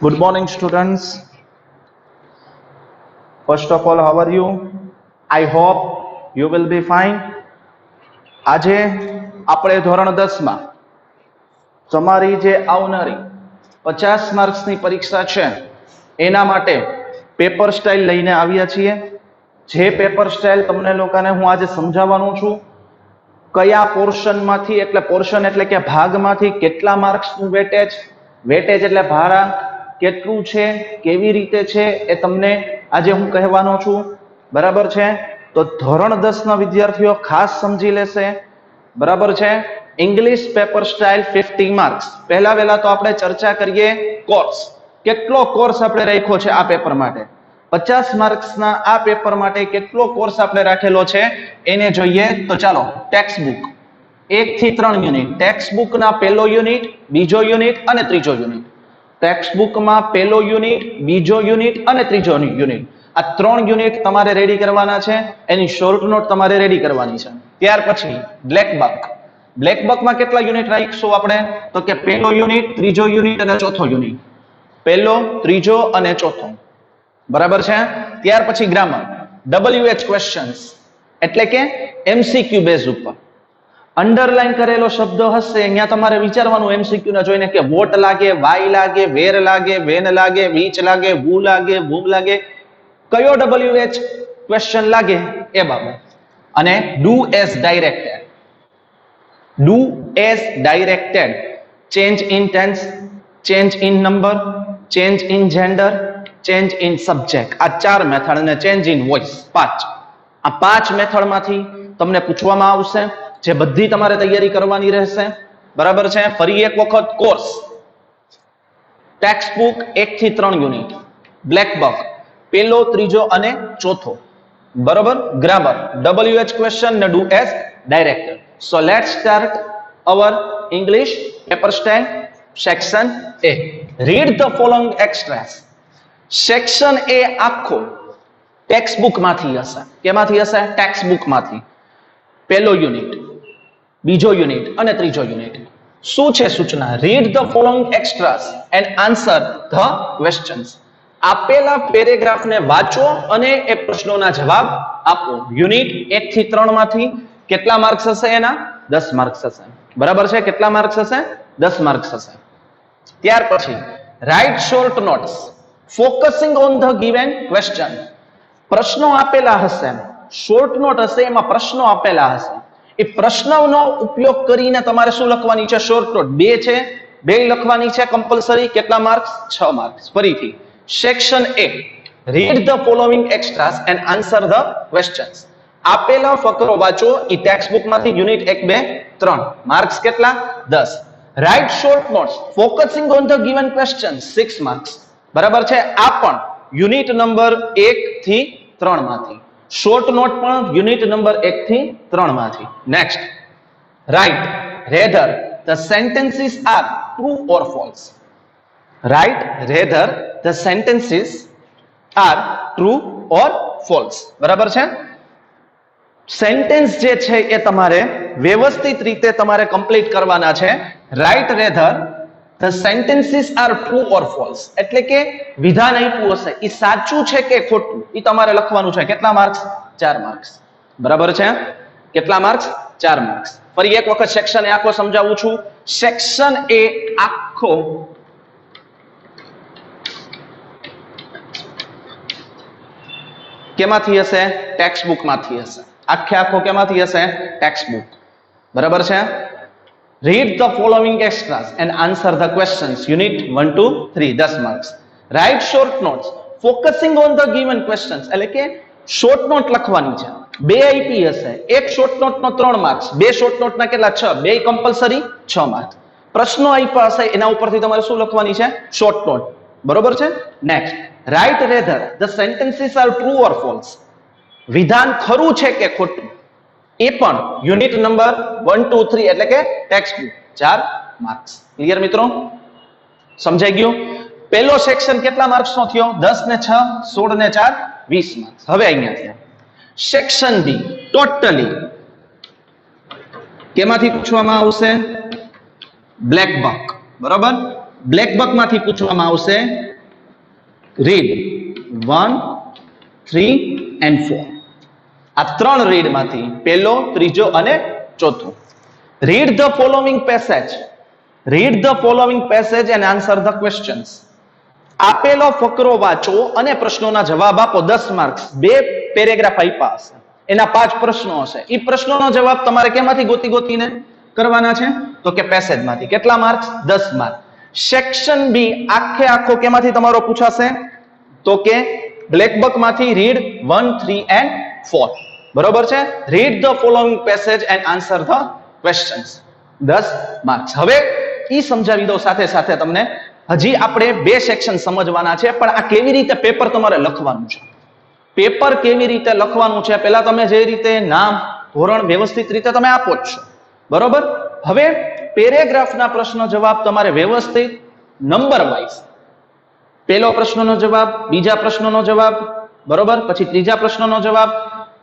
Good morning, students. First of all, how are you? I hope you will be fine. આજે આપણે ધોરણ 10 માં તમારી જે આવનારી 50 માર્ક્સની પરીક્ષા છે એના માટે પેપર સ્ટાઇલ લઈને આવ્યા છીએ. જે પેપર સ્ટાઇલ તમને લોકોને હું આજે સમજાવવાનો છું, કયા પોર્શનમાંથી, એટલે પોર્શન એટલે કે ભાગમાંથી કેટલા માર્ક્સનું વેટેજ, વેટેજ એટલે ભાડા કેટલું છે, કેવી રીતે છે એ તમને આજે હું કહેવાનો છું. બરાબર છે? તો ધોરણ 10 ના વિદ્યાર્થીઓ ખાસ સમજી લેશે. બરાબર છે? English paper style 50 marks. પહેલા તો આપણે ચર્ચા કરીએ કોર્સ. કેટલો કોર્સ આપણે રાખ્યો છે આ પેપર માટે? 50 માર્ક્સના આ પેપર માટે કેટલો કોર્સ આપણે રાખેલો છે એને જોઈએ. તો ચાલો, ટેક્સ્ટ બુક 1 થી 3 યુનિટ. ટેક્સ્ટ બુકના પહેલો યુનિટ, બીજો યુનિટ અને ત્રીજો યુનિટ. ટેક્સ્ટ બુકમાં પહેલો યુનિટ, બીજો યુનિટ અને ત્રીજો યુનિટ, આ 3 યુનિટ તમારે રેડી કરવાના છે. એની શોર્ટ નોટ તમારે રેડી કરવાની છે. ત્યાર પછી બ્લેક બુક. બ્લેક બુકમાં કેટલા યુનિટ રાખીશું આપણે? તો કે પહેલો યુનિટ, ત્રીજો યુનિટ અને ચોથો યુનિટ. પહેલો, ત્રીજો અને ચોથો. બરાબર છે? ત્યાર પછી ગ્રામર, WH ક્વેશ્ચન્સ એટલે કે MCQ બેઝ ઉપર. અંડરલાઈન કરેલો શબ્દ હશે અહીંયા તમારે વિચારવાનું MCQ ને જોઈને કે વોટ લાગે, વાય લાગે, વેર લાગે, વેન લાગે, વીચ લાગે, વુ લાગે, વૂમ લાગે, કયો WH ક્વેશ્ચન લાગે એ બાબત. અને do as directed. Do as directed, change in tense, change in number, change in gender, change in subject. આ 4 મેથડ અને ચેન્જ ઇન વોઇસ 5. આ 5 મેથડમાંથી તમને પૂછવામાં આવશે, જે બધી તમારે તૈયારી કરવાની રહેશે. બરાબર છે? ફરી એક વખત કોર્સ, ટેક્સ્ટ બુક 1 થી 3 યુનિટ, બ્લેક બુક પહેલો, ત્રીજો અને ચોથો. બરાબર? ગ્રામર, WH ક્વેશ્ચન ને do as directed. So let's start our English paper style section A. Read the following extracts. Section A આખો ટેક્સ્ટ બુક માંથી હશે. કેમાંથી હશે? ટેક્સ્ટ બુક માંથી. પહેલો યુનિટ, બીજો યુનિટ અને ત્રીજો યુનિટ. શું છે સૂચના? Read the following extracts and answer the questions. આપેલા પેરેગ્રાફને વાંચો અને એ પ્રશ્નોના જવાબ આપો. યુનિટ 1 થી 3 માંથી કેટલા માર્ક્સ હશે? એના 10 માર્ક્સ હશે. બરાબર છે? કેટલા માર્ક્સ હશે? 10 માર્ક્સ હશે. ત્યાર પછી write short notes focusing on the given question. પ્રશ્નો આપેલા હશે, શોર્ટ નોટ હશે, એમાં પ્રશ્નો આપેલા હશે. એ પ્રશ્નોનો ઉપયોગ કરીને તમારે શું લખવાની છે? Short not. 2 છે, 2 લખવાની છે કમ્પલસરી. કેટલા માર્ક્સ? 6 માર્ક્સ. ફરીથી section A. Read the following extracts and answer the questions. આપેલા ફકરો વાંચો. એ ટેક્સ્ટ બુકમાંથી યુનિટ 1, 2, 3. માર્ક્સ કેટલા? 10. Write short notes focusing on the given question 6 marks. બરાબર છે? આ પણ યુનિટ નંબર 1 થી 3 માંથી. શોર્ટ નોટ પણ યુનિટ નંબર 1 થી 3 માંથી. Next, write whether the sentences are true or false. Write whether the sentences are true or false. બરાબર છે? સેન્ટેન્સ જે છે એ તમારે વ્યવસ્થિત રીતે તમારે કમ્પ્લીટ કરવાના છે. Write whether the sentences are true or false એટલે કે વિધાન આપ્યું હશે એ સાચું છે કે ખોટું એ તમારે લખવાનું છે. કેટલા માર્ક્સ? 4 માર્ક્સ. બરાબર છે? કેટલા માર્ક્સ? 4 માર્ક્સ. ફરી એક વખત સેક્શન A આખો સમજાવું છું. સેક્શન A આખો કેમાંથી હશે? ટેક્સ્ટ બુક માંથી હશે. આખો કેમાંથી હશે? Text book. બરાબર છે? Read the following extracts and answer the questions. Unit 1, 2, 3 10 marks. Write short notes focusing on the given questions એટલે કે શોર્ટ નોટ લખવાની છે. 2 આપી હશે, એક શોર્ટ નોટ નો 3 માર્ક્સ, 2 શોર્ટ નોટ ના કેટલા? 6. 2 કમ્પલસરી 6 માર્ક્સ. પ્રશ્નો આપ્યા હશે એના ઉપરથી તમારે શું લખવાની છે? Short note. બરોબર છે? Next, write whether the sentences are true or false. વિધાન ખરું છે કે ખોટું એ પણ યુનિટ નંબર 1, 2, 3 એટલે કે ટેક્સ્ટ બુક. 4 માર્ક્સ. ક્લિયર મિત્રો? સમજાઈ ગયું? પહેલો સેક્શન કેટલા માર્ક્સ નો થયો? 10 ને 6 16 ને 4 20 માર્ક્સ. હવે અહીંયા થયા સેક્શન B. ટોટલી કેમાંથી પૂછવામાં આવશે? Black book. બરોબર? બ્લેક બુક માંથી પૂછવામાં આવશે રીડ 1, 3 and 4. આ ત્રણ રીડ માંથી પહેલો, ત્રીજો અને ચોથો. Read the following passage. Read the following passage and answer the questions. આપેલો ફકરો વાંચો અને પ્રશ્નોના જવાબ આપો. 10 માર્ક્સ. બે પેરેગ્રાફ આપ્યા હશે, એના 5 પ્રશ્નો હશે. એ પ્રશ્નોનો જવાબ તમારે કેમાંથી ગોતીને કરવાના છે? તો કે પેસેજમાંથી. કેટલા માર્ક્સ? 10 માર્ક. સેક્શન બી આખો કેમાંથી તમારો પૂછાશે? તો કે બ્લેક બુક માંથી રીડ 1, 3 and 4. બરોબર છે? Read the following passage and answer the questions. 10 marks. હવે ઈ સમજાવી દો સાથે સાથે તમને. હજી આપણે 2 સેક્શન સમજવાના છે, પણ આ કેવી રીતે પેપર તમારે લખવાનું છે. પેપર કેવી રીતે લખવાનું છે, પહેલા તમે જે રીતે નામ, ધોરણ વ્યવસ્થિત રીતે તમે આપો જ છો. બરોબર? હવે પેરેગ્રાફના પ્રશ્ન જવાબ તમારે વ્યવસ્થિત નંબર વાઇઝ. પહેલો પ્રશ્નનો જવાબ, બીજા પ્રશ્નનો જવાબ, બરોબર, પછી ત્રીજા પ્રશ્નનો જવાબ.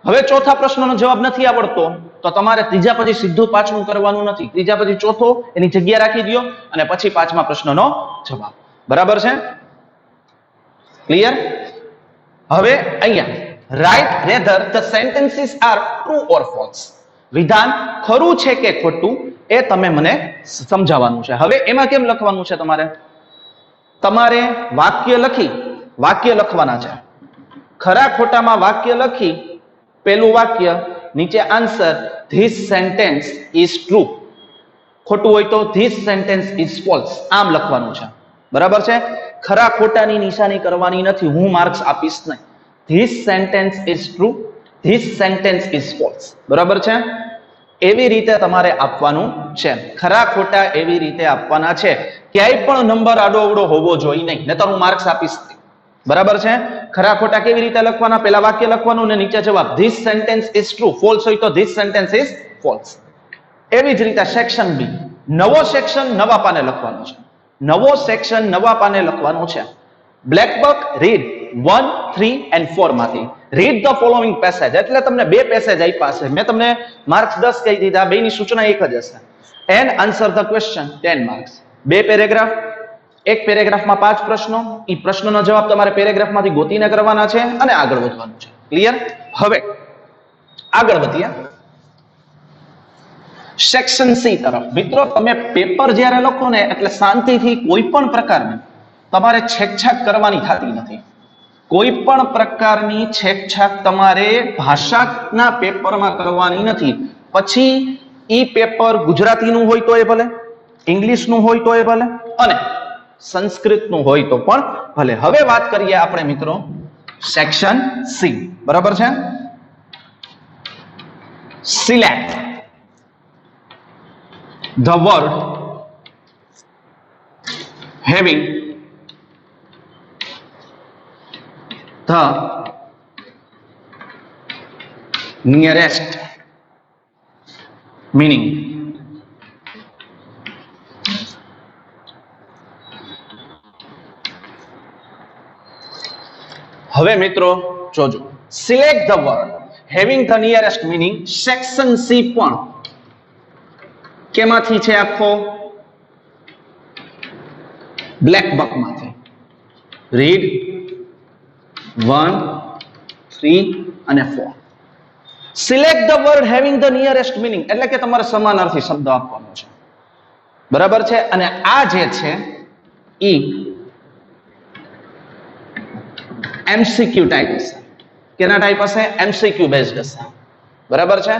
હવે ચોથા પ્રશ્નનો જવાબ નથી આવડતો તો તમારે ત્રીજા પછી સીધું પાંચમું કરવાનું નથી. ત્રીજા પછી ચોથો એની જગ્યા રાખી દો અને પછી પાંચમા પ્રશ્નનો જવાબ. બરાબર છે? ક્લિયર? હવે અહીંયા write whether the sentences are true or false. વિધાન ખરું છે કે ખોટું એ તમે મને સમજાવવાનું છે. હવે એમાં કેમ લખવાનું છે? તમારે વાક્ય લખવાના છે. ખરા ખોટામાં વાક્ય લખી પહેલું વાક્ય નીચે answer this sentence is true, ખોટું હોય તો ધીસ સેન્ટેન્સ ઇઝ ફોલ્સ, આમ લખવાનું છે. બરાબર છે? ખરા ખોટાની નિશાની કરવાની નથી, હું માર્ક્સ આપીશ નહીં. This sentence is true, this sentence is false. બરાબર છે? એવી રીતે તમારે આપવાનું છે. ખરા ખોટા એવી રીતે આપવાના છે. ક્યાંય પણ નંબર આડોઅવડો હોવો જોઈએ નહીં, નહીતર હું માર્ક્સ આપીશ નહીં. બરાબર છે? ખરા ખોટા કેવી રીતે લખવાના? પહેલા વાક્ય લખવાનું ને નીચે જવાબ. This sentence is true, false હોય તો ધીસ સેન્ટેન્સ ઇઝ ફોલ્સ. એવી જ રીતે સેક્શન બી, નવો સેક્શન નવા પાને લખવાનો છે. નવો સેક્શન નવા પાને લખવાનો છે. બ્લેક બુક રીડ 1, 3 and 4 માંથી રીડ ધ ફોલોઇંગ પેસેજ. એટલે તમને 2 પેસેજ આપ્યા છે. મેં તમને માર્ક્સ 10 કહી દીધા, બેની સૂચના એક જ હશે. And answer the question 10 marks. 2 paragraph, એક પેરેગ્રાફમાં 5 પ્રશ્નો. એ પ્રશ્નનો જવાબ તમારે પેરેગ્રાફમાંથી ગોતીને કરવાના છે અને આગળ વધવાનું છે. ક્લિયર? હવે આગળ વધીએ સેક્શન સી તરફ. મિત્રો, તમે પેપર જ્યારે લખો ને એટલે શાંતિથી કોઈ પણ પ્રકારની તમારે છેકછાક કરવાની થતી નથી. કોઈ પણ પ્રકારની છેકછાક તમારે ભાષાના પેપરમાં કરવાની નથી. પછી ઈ પેપર ગુજરાતીનું હોય તો એ ભલે, ઇંગ્લિશનું હોય તો એ ભલે અને સંસ્કૃતનું હોય તો પણ ભલે. હવે વાત કરીએ આપણે મિત્રો સેક્શન સી. બરાબર છે? Select the word having the nearest meaning. હવે મિત્રો જોજો, select the word having the nearest meaning. Section C પણ કેમાંથી છે? આખો બ્લેક બુક માંથી. રીડ 1, 3 અને 4. Select the word having the nearest meaning એટલે કે તમારે સમાનાર્થી શબ્દ આપવાનો છે. બરાબર છે? અને આ જે છે ઈ એમસીક્યુ ટાઈપ હશે. કેના ટાઈપ હશે? એમસીક્યુ બેઝડ હશે. બરાબર છે?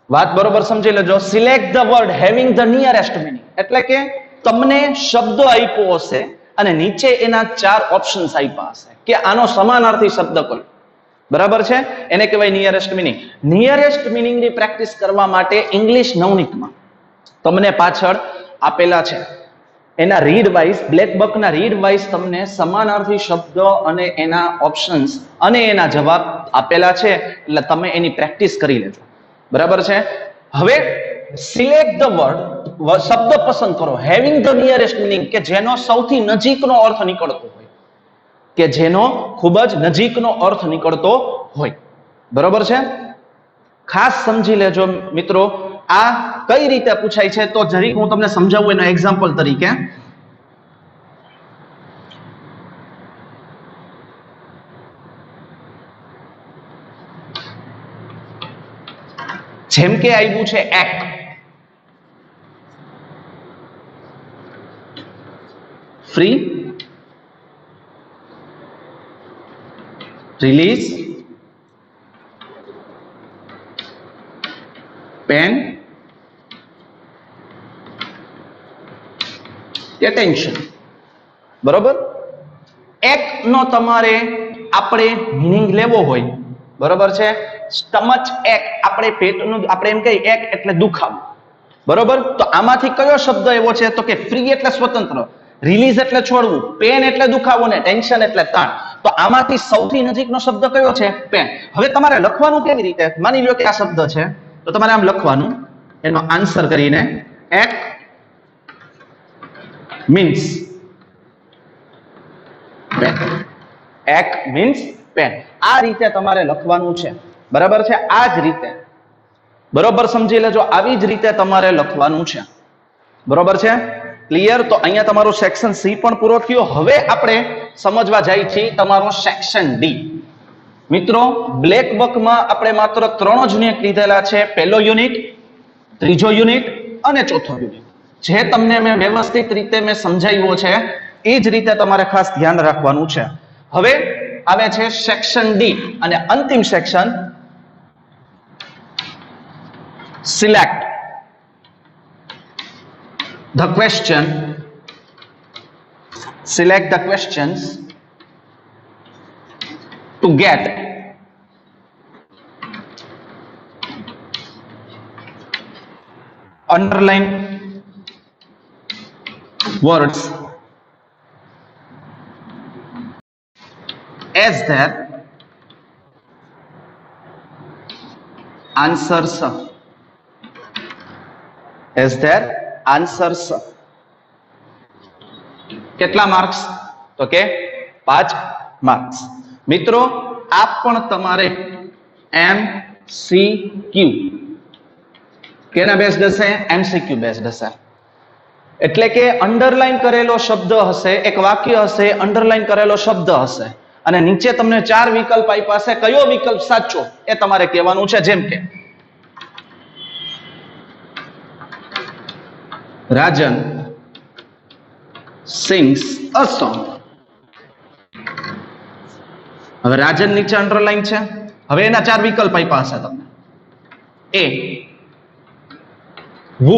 વાત બરોબર સમજી લેજો. Select the word having the nearest meaning એટલે કે તમને શબ્દ આપ્યો હશે અને નીચે એના 4 ઓપ્શન્સ આપ્યા હશે કે આનો સમાનાર્થી શબ્દ કોઈ. બરાબર છે? એને કહેવાય નિયરેસ્ટ મીનિંગ. નિયરેસ્ટ મીનિંગની પ્રેક્ટિસ કરવા માટે ઇંગ્લિશ નવનીતમાં તમને પાછળ આપેલા છે એના રીડ વાઇઝ, બ્લેક બુકના રીડ વાઇઝ તમને સમાનાર્થી શબ્દ અને એના ઓપ્શન્સ અને એના જવાબ આપેલા છે. એટલે તમે એની પ્રેક્ટિસ કરી લેજો. બરાબર છે? હવે સિલેક્ટ ધ વર્ડ, શબ્દ પસંદ કરો હેવિંગ ધ નિયરેસ્ટ મીનિંગ કે જેનો સૌથી નજીકનો અર્થ નીકળતો હોય, કે જેનો ખૂબ જ નજીકનો અર્થ નીકળતો હોય. બરાબર છે? ખાસ સમજી લેજો મિત્રો, આ કઈ રીતે પૂછાય છે તો જરીક હું તમને સમજાવું એનો એક્ઝામ્પલ તરીકે. જેમ કે આવ્યું છે એક, ફ્રી, રિલીઝ, પેન, એટેન્શન. બરોબર. એક નો તમારે આપણે મીનિંગ લેવો હોય, બરોબર છે, સ્ટમચ એક, આપણે પેટનું, આપણે એમ કહીએ એક એટલે દુખાવો, બરોબર. તો આમાંથી કયો શબ્દ એવો છે તો કે ફ્રી એટલે સ્વતંત્ર, રિલીઝ એટલે છોડવું, પેન એટલે દુખાવો ને ટેન્શન એટલે તાણ. તો આમાંથી સૌથી નજીકનો શબ્દ કયો છે? પેન. હવે તમારે લખવાનું કેવી રીતે? માની લો કે આ શબ્દ છે તો તમારે આમ લખવાનું, એનો આન્સર કરીને એક મીન્સ પેન. એક મીન્સ પેન. આ રીતે તમારે લખવાનું છે, બરાબર છે. આ જ રીતે, બરોબર સમજી લેજો, આવી જ રીતે તમારે લખવાનું છે, બરોબર છે. ક્લિયર? તો અહીંયા તમારું સેક્શન સી પણ પૂરો થયો. હવે આપણે સમજવા જાય છે તમારું સેક્શન ડી. મિત્રો, બ્લેક બકમાં આપણે માત્ર 3 જ યુનિટ લીધેલા છે. પહેલો યુનિટ, ત્રીજો યુનિટ અને ચોથો યુનિટ. જે તમને મેં વ્યવસ્થિત રીતે મેં સમજાવ્યો છે એ જ રીતે તમારે ખાસ ધ્યાન રાખવાનું છે. હવે આવે છે સેક્શન ડી અને અંતિમ section, select the question, select the questions to get underline words as their answers, as their answers. કેટલા માર્ક્સ? તો કે 5 માર્ક્સ. મિત્રો, આ પણ તમારે MCQ કેના બેઝડ હશે? MCQ બેઝડ હશે. એટલે કે અંડરલાઈન કરેલો શબ્દ હશે, એક વાક્ય હશે, અંડરલાઈન કરેલો શબ્દ હશે અને નીચે તમને 4 વિકલ્પ આપ્યા હશે. કયો વિકલ્પ સાચો એ તમારે કહેવાનું છે. જેમ કે Rajan sings a song. હવે રાજન નીચે અંડરલાઈન છે. હવે એના 4 વિકલ્પ આપ્યા હશે તમને. A, who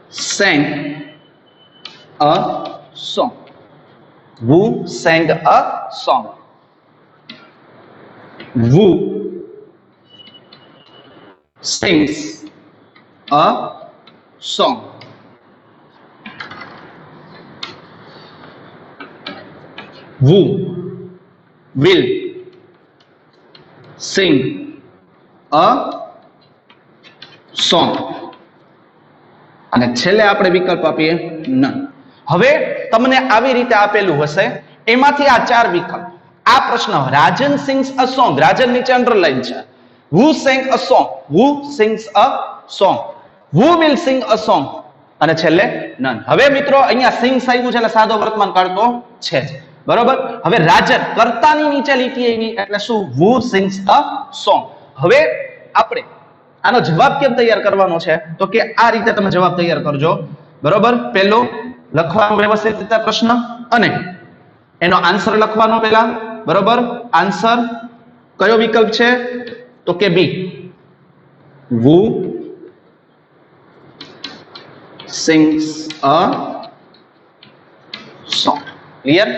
sang a song. Who sang a song. Who sings a song. Who will sing a song. અને છેલ્લે આપણે વિકલ્પ આપીએ નન. હવે તમને આવી રીતે આપેલું હશે, એમાંથી આ 4 વિકલ્પ. આ પ્રશ્ન રાજન સિંગ્સ અ સોંગ, રાજન નીચે અંડરલાઈન છે. Who sang a song. Who sings a song. Who will sing a song. અને છેલ્લે નન. હવે મિત્રો અહીંયા સિંગ્સ આવ્યું છે એટલે સાદો વર્તમાન કાળ તો છે જ, બરોબર. હવે રાજન કર્તાની નીચે લીટી આવી એટલે શું? Who sings a song. હવે આપણે આનો જવાબ કેમ તૈયાર કરવાનો છે તો કે આ રીતે તમે જવાબ તૈયાર કરજો, બરોબર. પહેલો લખવાનો વ્યવસ્થિત રીતે પ્રશ્ન અને એનો આન્સર લખવાનો પહેલા, બરોબર. આન્સર કયો વિકલ્પ છે તો કે બી, Who sings a song. Clear?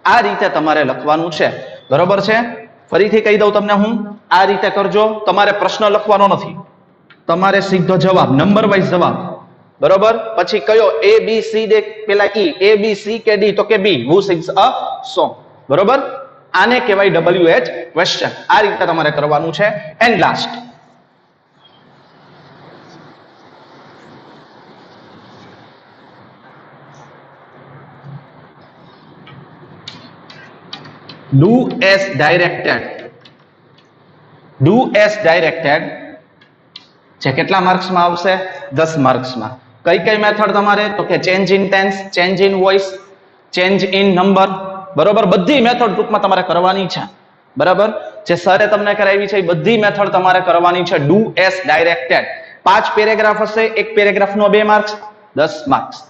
આ રીતે તમારે લખવાનું છે, બરોબર છે. ફરીથી કહી દઉં તમને હું, આ રીતે કરજો. તમારે પ્રશ્ન લખવાનો નથી, તમારે સીધો જવાબ, નંબર વાઇઝ જવાબ, બરોબર. પછી કયો A B C દે, પેલા E, A B C કે D તો કે B, Who sings a song. બરોબર. આને કહેવાય WH ક્વેશ્ચન. આ રીતે તમારે કરવાનું છે. And last, do as directed. Do as directed જે કેટલા માર્ક્સમાં આવશે? 10 માર્ક્સમાં. કઈ કઈ મેથડ તમારે તો કે change in tense, change in voice, change in number, બરોબર. બધી મેથડ ટૂંકમાં તમારે કરવાની છે, બરાબર? જે સરે તમને કરાવી છે એ બધી મેથડ તમારે કરવાની છે. Do S directed. 5 પેરેગ્રાફ હશે, એક પેરેગ્રાફનો 2 માર્ક્સ, 10 માર્ક્સ.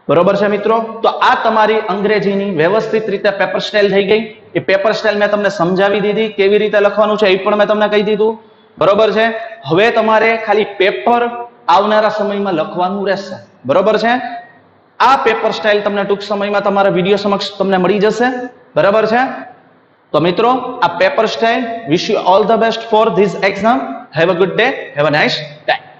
બરોબર છે મિત્રો? તો આ તમારી અંગ્રેજીની વ્યવસ્થિત રીતે પેપર સ્ટાઇલ થઈ ગઈ. એ પેપર સ્ટાઇલ મેં તમને સમજાવી દીધી, કેવી રીતે લખવાનું છે એ પણ મેં તમને કહી દીધું. બરોબર છે? હવે તમારે ખાલી પેપર આવનારા સમયમાં લખવાનું રહેશે. બરોબર છે? આ પેપર સ્ટાઇલ તમને ટૂંક સમયમાં તમારા વિડીયો સમક્ષ તમને મળી જશે. બરાબર છે? તો મિત્રો, આ paper style, wish you all the best for this exam. Have a good day, have a nice time.